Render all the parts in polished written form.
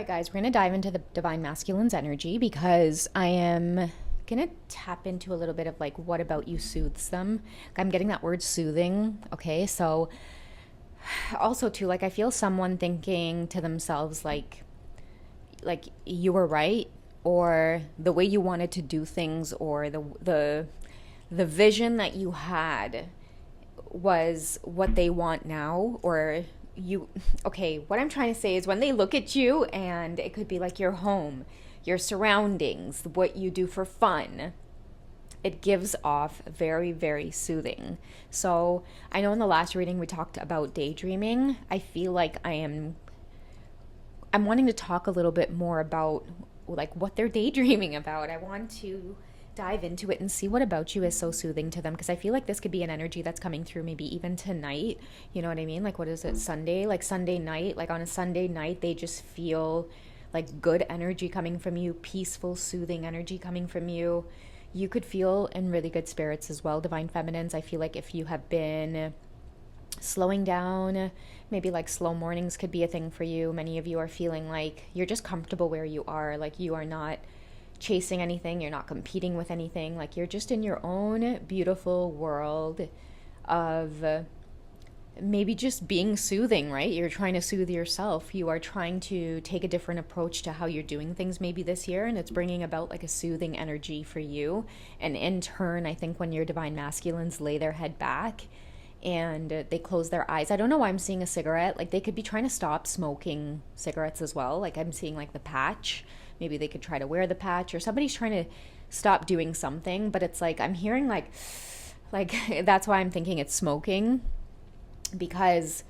right, guys, we're going to dive into the Divine Masculine's energy because I am going to tap into a little bit of like, what about you soothes them? I'm getting that word soothing. Okay. So, also, too, like, I feel someone thinking to themselves, like you were right, or the way you wanted to do things, or the vision that you had was what they want now, or you okay, what I'm trying to say is when they look at you, and it could be like your home, your surroundings, what you do for fun, it gives off very, very soothing. So I know in the last reading we talked about daydreaming. I feel like I'm wanting to talk a little bit more about like what they're daydreaming about. I want to dive into it and see what about you is so soothing to them, because I feel like this could be an energy that's coming through maybe even tonight. You know what I mean? Like, what is it, Sunday? Like Sunday night, like on a Sunday night, they just feel like good energy coming from you, peaceful, soothing energy coming from you. You could feel in really good spirits as well, Divine Feminines. I feel like if you have been slowing down, maybe like slow mornings could be a thing for you. Many of you are feeling like you're just comfortable where you are, like you are not chasing anything, you're not competing with anything, like you're just in your own beautiful world of maybe just being soothing, right? You're trying to soothe yourself. You are trying to take a different approach to how you're doing things maybe this year, and it's bringing about like a soothing energy for you. And in turn, I think when your Divine Masculines lay their head back and they close their eyes, I don't know why I'm seeing a cigarette. Like, they could be trying to stop smoking cigarettes as well. Like, I'm seeing like the patch. Maybe they could try to wear the patch, or somebody's trying to stop doing something. But it's like I'm hearing like that's why I'm thinking it's smoking, because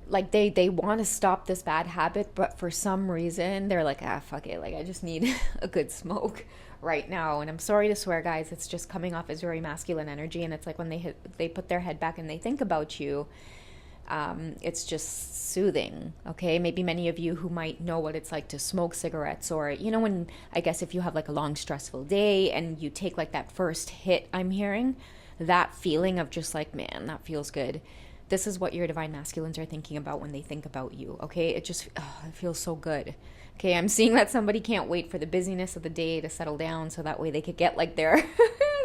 like they want to stop this bad habit, but for some reason they're like, fuck it, like I just need a good smoke right now. And I'm sorry to swear, guys, it's just coming off as very masculine energy. And it's like when they put their head back and they think about you, it's just soothing. Okay, maybe many of you who might know what it's like to smoke cigarettes, or you know, when I guess if you have like a long stressful day and you take like that first hit, I'm hearing that feeling of just like, man, that feels good. This is what your Divine Masculines are thinking about when they think about you. Okay, it just it feels so good. Okay, I'm seeing that somebody can't wait for the busyness of the day to settle down, so that way they could get like their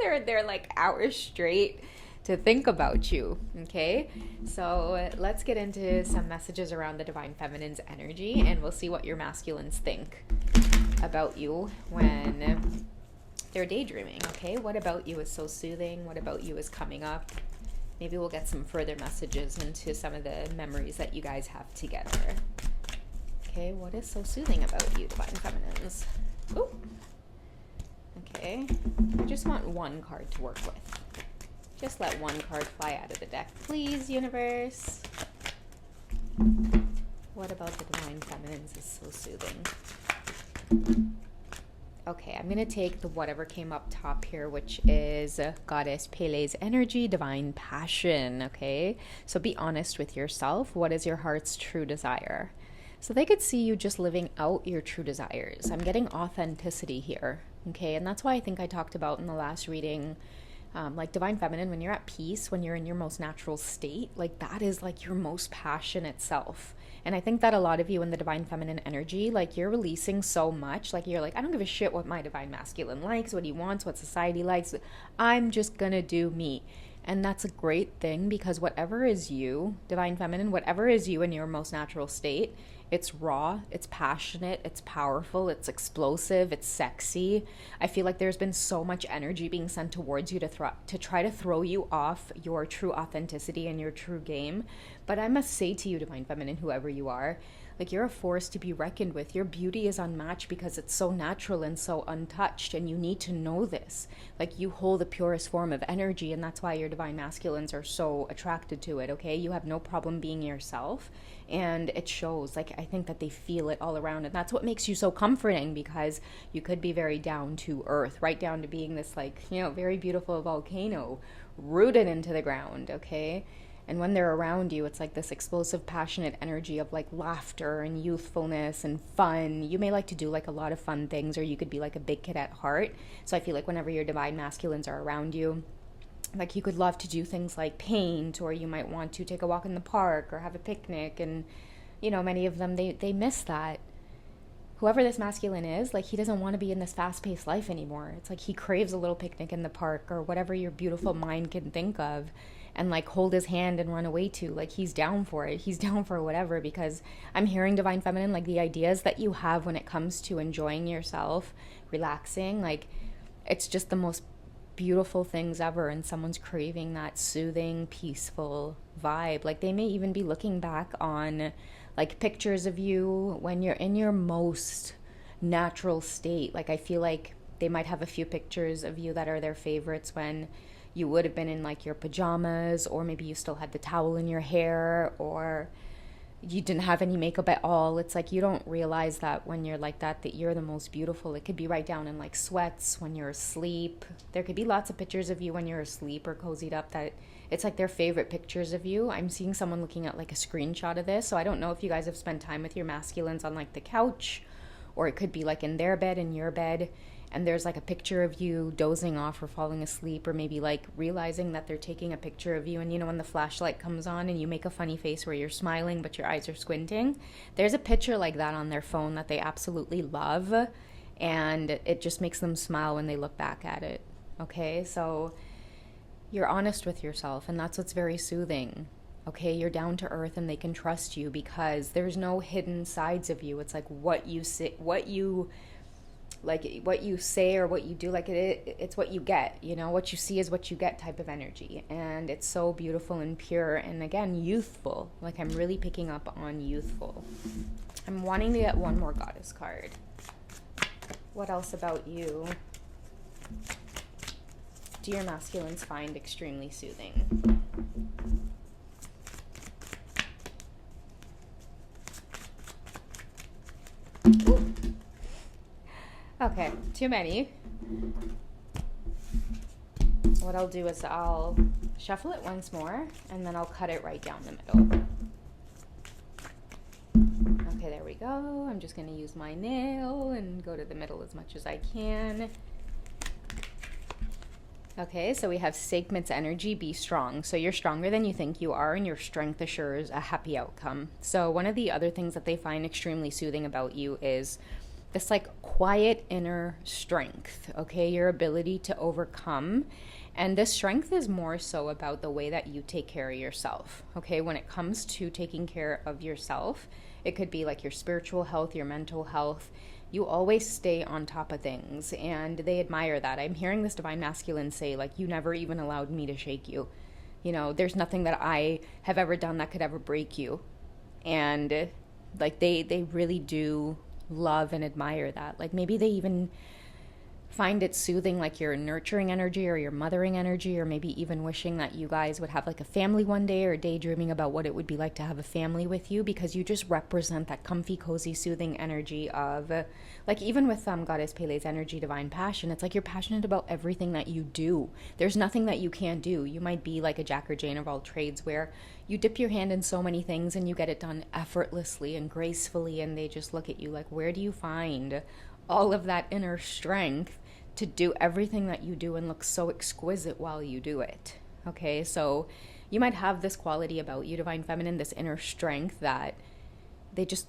their like hours straight to think about you. Okay, so let's get into some messages around the Divine Feminine's energy, and we'll see what your masculines think about you when they're daydreaming. Okay, what about you is so soothing? What about you is coming up? Maybe we'll get some further messages into some of the memories that you guys have together. Okay, what is so soothing about you, Divine Feminines? Ooh. Okay, I just want one card to work with. Just let one card fly out of the deck, please, universe. What about the Divine Feminines is so soothing? Okay, I'm going to take the whatever came up top here, which is Goddess Pele's energy, divine passion, okay? So be honest with yourself. What is your heart's true desire? So they could see you just living out your true desires. I'm getting authenticity here, okay? And that's why I think I talked about in the last reading, like Divine Feminine, when you're at peace, when you're in your most natural state, like that is like your most passionate self. And I think that a lot of you in the Divine Feminine energy, like you're releasing so much, like you're like, I don't give a shit what my Divine Masculine likes, what he wants, what society likes. I'm just gonna do me. And that's a great thing, because whatever is you, Divine Feminine, whatever is you in your most natural state, it's raw, it's passionate, it's powerful, it's explosive, it's sexy. I feel like there's been so much energy being sent towards you to try to throw you off your true authenticity and your true game. But I must say to you, Divine Feminine, whoever you are, like you're a force to be reckoned with. Your beauty is unmatched because it's so natural and so untouched, and you need to know this. Like you hold the purest form of energy, and that's why your Divine Masculines are so attracted to it, okay? You have no problem being yourself, and it shows. Like I think that they feel it all around, and that's what makes you so comforting, because you could be very down to earth, right down to being this like, you know, very beautiful volcano rooted into the ground, okay? And when they're around you, it's like this explosive, passionate energy of like laughter and youthfulness and fun. You may like to do like a lot of fun things, or you could be like a big kid at heart. So I feel like whenever your Divine Masculines are around you, like you could love to do things like paint, or you might want to take a walk in the park or have a picnic. And, you know, many of them, they miss that. whoever this masculine is, like he doesn't want to be in this fast-paced life anymore. It's like he craves a little picnic in the park or whatever your beautiful mind can think of, and like hold his hand and run away to. Like he's down for it. He's down for whatever, because I'm hearing divine feminine, like the ideas that you have when it comes to enjoying yourself, relaxing, like it's just the most beautiful things ever, and someone's craving that soothing, peaceful vibe. Like they may even be looking back on like pictures of you when you're in your most natural state. Like I feel like they might have a few pictures of you that are their favorites when you would have been in like your pajamas, or maybe you still had the towel in your hair, or you didn't have any makeup at all. It's like you don't realize that when you're like that you're the most beautiful. It could be right down in like sweats when you're asleep. There could be lots of pictures of you when you're asleep or cozied up that it's like their favorite pictures of you. I'm seeing someone looking at like a screenshot of this, so I don't know if you guys have spent time with your masculines on like the couch, or it could be like in their bed, in your bed, and there's like a picture of you dozing off or falling asleep, or maybe like realizing that they're taking a picture of you, and you know when the flashlight comes on and you make a funny face where you're smiling but your eyes are squinting. There's a picture like that on their phone that they absolutely love, and it just makes them smile when they look back at it. Okay, so you're honest with yourself, and that's what's very soothing. Okay, you're down to earth, and they can trust you because there's no hidden sides of you. It's like what you say, what you say or what you do. Like it's what you get, you know, what you see is what you get type of energy. And it's so beautiful and pure, and again, youthful. Like I'm really picking up on youthful. I'm wanting to get one more goddess card. What else about you do your masculines find extremely soothing? Ooh. Okay, too many. What I'll do is I'll shuffle it once more, and then I'll cut it right down the middle. Okay, there we go. I'm just going to use my nail and go to the middle as much as I can. Okay, so we have Sekhmet's energy, be strong. So you're stronger than you think you are, and your strength assures a happy outcome. So one of the other things that they find extremely soothing about you is this like quiet inner strength, okay? Your ability to overcome. And this strength is more so about the way that you take care of yourself, okay? When it comes to taking care of yourself, it could be like your spiritual health, your mental health. You always stay on top of things, and they admire that. I'm hearing this divine masculine say, like, you never even allowed me to shake you. You know, there's nothing that I have ever done that could ever break you. And like they really do love and admire that. Like maybe they even find it soothing, like your nurturing energy or your mothering energy, or maybe even wishing that you guys would have like a family one day, or daydreaming about what it would be like to have a family with you, because you just represent that comfy, cozy, soothing energy of like, even with Goddess Pele's energy, divine passion, it's like you're passionate about everything that you do. There's nothing that you can't do. You might be like a Jack or Jane of all trades, where you dip your hand in so many things and you get it done effortlessly and gracefully, and they just look at you like, where do you find all of that inner strength to do everything that you do and look so exquisite while you do it? Okay, so you might have this quality about you, divine feminine, this inner strength that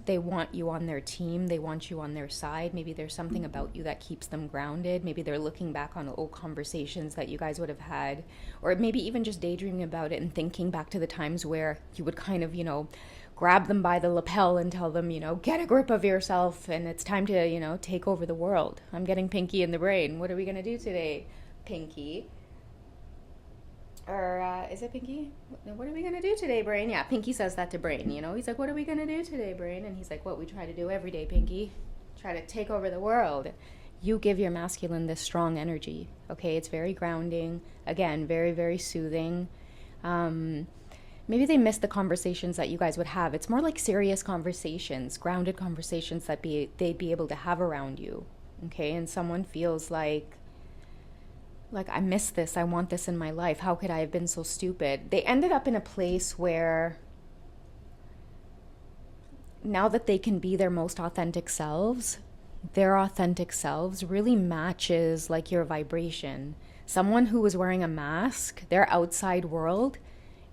they want you on their team. They want you on their side. Maybe there's something about you that keeps them grounded. Maybe they're looking back on old conversations that you guys would have had, or maybe even just daydreaming about it and thinking back to the times where you would kind of, you know, grab them by the lapel and tell them, you know, get a grip of yourself and it's time to, you know, take over the world. I'm getting Pinky in the brain. What are we going to do today, Pinky? Or is it Pinky? What are we going to do today, Brain? Yeah, Pinky says that to Brain, you know. He's like, what are we going to do today, Brain? And he's like, what we try to do every day, Pinky. Try to take over the world. You give your masculine this strong energy, okay? It's very grounding. Again, very, very soothing. Maybe they miss the conversations that you guys would have. It's more like serious conversations, grounded conversations that they'd be able to have around you, okay? And someone feels like, I miss this. I want this in my life. How could I have been so stupid? They ended up in a place where now that they can be their most authentic selves, their authentic selves really matches like your vibration. Someone who was wearing a mask, their outside world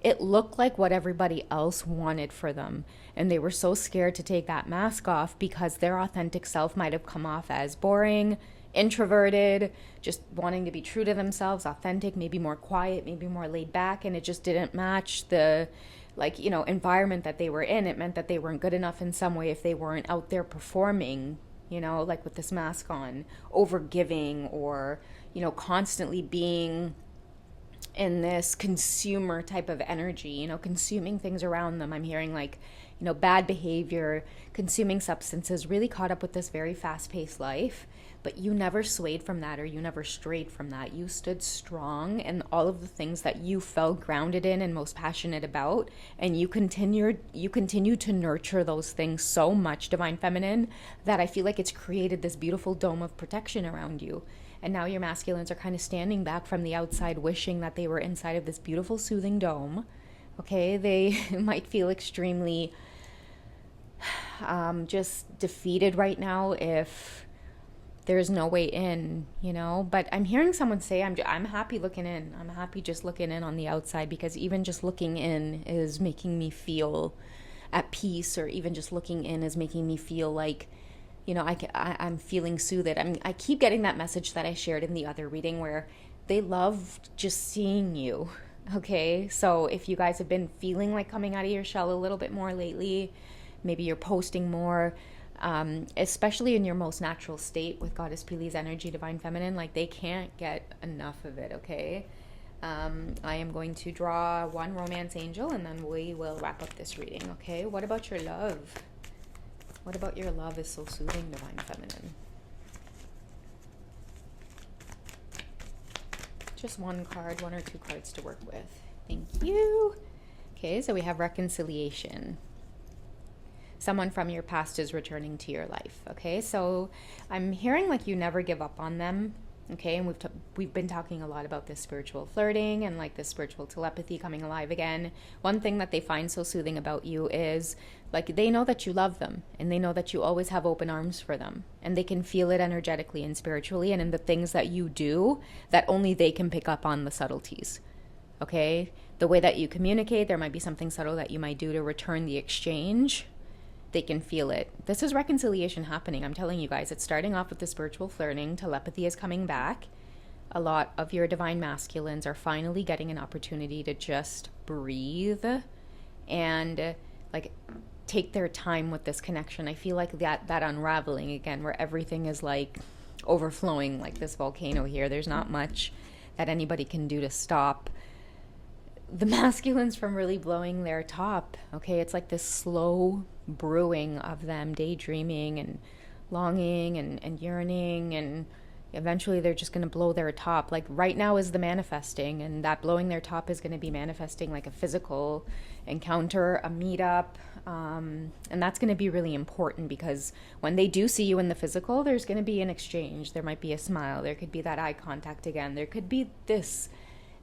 it looked like what everybody else wanted for them. And they were so scared to take that mask off because their authentic self might have come off as boring, introverted, just wanting to be true to themselves, authentic, maybe more quiet, maybe more laid back. And it just didn't match the environment that they were in. It meant that they weren't good enough in some way if they weren't out there performing, like with this mask on, over giving, or, constantly being in this consumer type of energy, consuming things around them. I'm hearing bad behavior, consuming substances, really caught up with this very fast-paced life. But you never swayed from that, or you never strayed from that. You stood strong in all of the things that you felt grounded in and most passionate about. And you continued to nurture those things so much, Divine Feminine, that I feel like it's created this beautiful dome of protection around you. And now your masculines are kind of standing back from the outside, wishing that they were inside of this beautiful, soothing dome. Okay, they might feel extremely just defeated right now if there's no way in, but I'm hearing someone say, I'm happy looking in. I'm happy just looking in on the outside, because even just looking in is making me feel at peace, or even just looking in is making me feel like, I'm feeling soothed. I keep getting that message that I shared in the other reading where they love just seeing you. Okay. So if you guys have been feeling like coming out of your shell a little bit more lately, maybe you're posting more, especially in your most natural state with Goddess Pele's energy, Divine Feminine, they can't get enough of it, okay? I am going to draw one romance angel, and then we will wrap up this reading, okay? What about your love? What about your love is so soothing, Divine Feminine? Just one card, one or two cards to work with. Thank you. Okay, so we have reconciliation. Someone from your past is returning to your life, okay? So I'm hearing you never give up on them, okay? And we've been talking a lot about this spiritual flirting and this spiritual telepathy coming alive again. One thing that they find so soothing about you is they know that you love them, and they know that you always have open arms for them, and they can feel it energetically and spiritually and in the things that you do that only they can pick up on, the subtleties, okay? The way that you communicate, there might be something subtle that you might do to return the exchange. They can feel it. This is reconciliation happening. I'm telling you guys, it's starting off with the spiritual flirting. Telepathy is coming back. A lot of your divine masculines are finally getting an opportunity to just breathe and take their time with this connection. I feel like that unraveling again, where everything is overflowing like this volcano here. There's not much that anybody can do to stop the masculines from really blowing their top, okay? It's this slow brewing of them daydreaming and longing and yearning, and eventually they're just going to blow their top. Right now is the manifesting, and that blowing their top is going to be manifesting a physical encounter, a meetup, and that's going to be really important, because when they do see you in the physical, there's going to be an exchange. There might be a smile. There could be that eye contact again. There could be this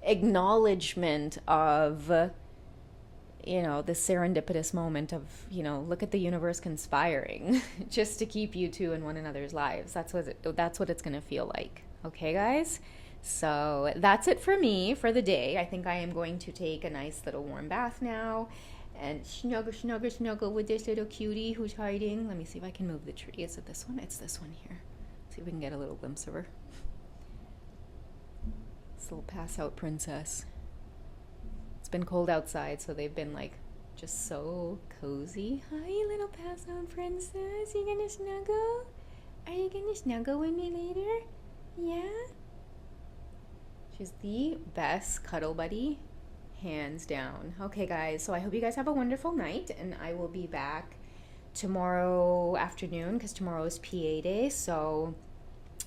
acknowledgement of this serendipitous moment of look at the universe conspiring just to keep you two in one another's lives. That's what it's going to feel like, okay guys? So that's it for me for the day. I think I am going to take a nice little warm bath now and snuggle with this little cutie who's hiding. Let me see if I can move the tree. Is it this one? It's this one here. See if we can get a little glimpse of her. This little pass-out princess. It's been cold outside, so they've been just so cozy. Hi, little pass-out princess. You gonna snuggle? Are you gonna snuggle with me later? Yeah? She's the best cuddle buddy, hands down. Okay, guys, so I hope you guys have a wonderful night, and I will be back tomorrow afternoon, because tomorrow is PA day, so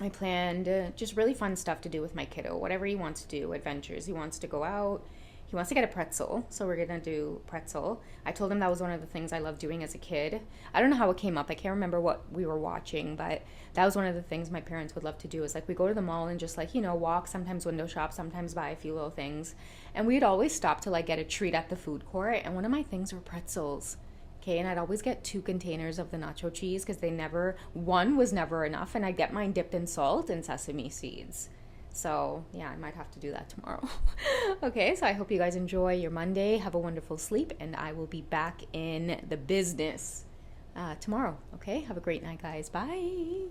I planned just really fun stuff to do with my kiddo. Whatever he wants to do, adventures. He wants to go out. He wants to get a pretzel, so we're going to do pretzel. I told him that was one of the things I loved doing as a kid. I don't know how it came up. I can't remember what we were watching, but that was one of the things my parents would love to do, is we go to the mall and just walk, sometimes window shop, sometimes buy a few little things. And we'd always stop to get a treat at the food court, and one of my things were pretzels. Okay, and I'd always get 2 containers of the nacho cheese, because one was never enough, and I'd get mine dipped in salt and sesame seeds. So, yeah, I might have to do that tomorrow. Okay, so I hope you guys enjoy your Monday. Have a wonderful sleep, and I will be back in the business tomorrow. Okay, have a great night, guys. Bye.